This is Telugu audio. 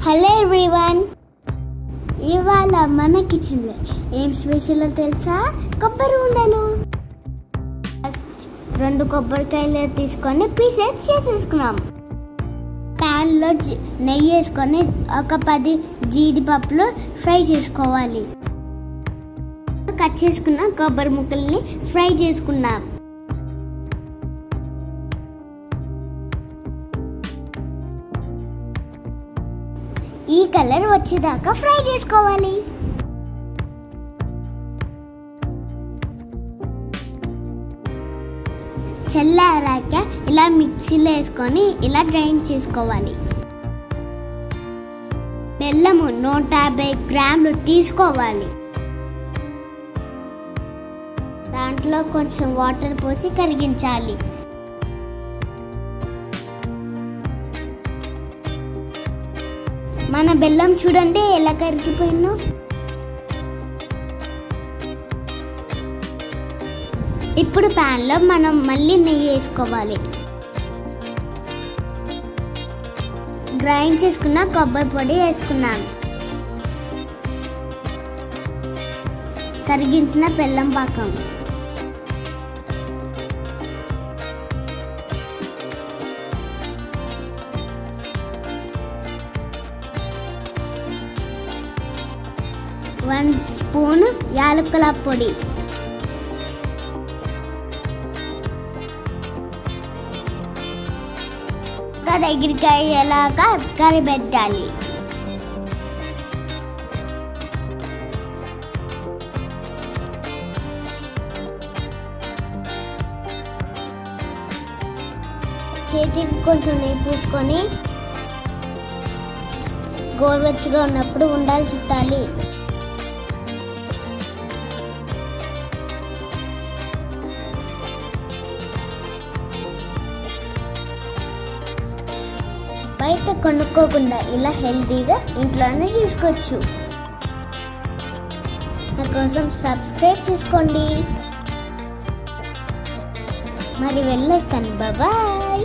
హలో ఎవ్రీవన్, ఇవాళ మన కిచెన్లో ఏం స్పెషల్ తెలుసా? కొబ్బరి ఉండలు. ఫస్ట్ 2 కొబ్బరికాయలు తీసుకొని పీసెస్ చేసేసుకున్నాం. ప్యాన్లో నెయ్యి వేసుకొని ఒక 10 జీడిపప్పులు ఫ్రై చేసుకోవాలి. కట్ చేసుకున్న కొబ్బరి ముక్కల్ని ఫ్రై చేసుకున్నాం. ఈ కలర్ వచ్చేదాకా ఫ్రై చేసుకోవాలి. చల్లారాక ఇలా మిక్సీలో వేసుకొని ఇలా గ్రైండ్ చేసుకోవాలి. బెల్లము 150 గ్రాములు తీసుకోవాలి. దాంట్లో కొంచెం వాటర్ పోసి కరిగించాలి. మన బెల్లం చూడండి ఎలా కరిగిపోయిందో. ఇప్పుడు ప్యాన్లో మనం మళ్ళీ నెయ్యి వేసుకోవాలి. గ్రైండ్ చేసుకున్న కొబ్బరి పొడి వేసుకున్నాం. కరిగించిన బెల్లం పాకం, వన్ స్పూన్ యాలకుల పొడి, దగ్గరికి అయ్యేలాగా కరిపెట్టాలి. చేతికి కొంచెం నెయ్యి పూసుకొని గోరువెచ్చగా ఉన్నప్పుడు ఉండాలి చుట్టాలి. బయట కొనుక్కోకుండా ఇలా హెల్తీగా ఇంట్లోనే చేసుకోవచ్చు. నా కోసం సబ్స్క్రైబ్ చేసుకోండి. మరి వెళ్ళొస్తాను. బాయ్.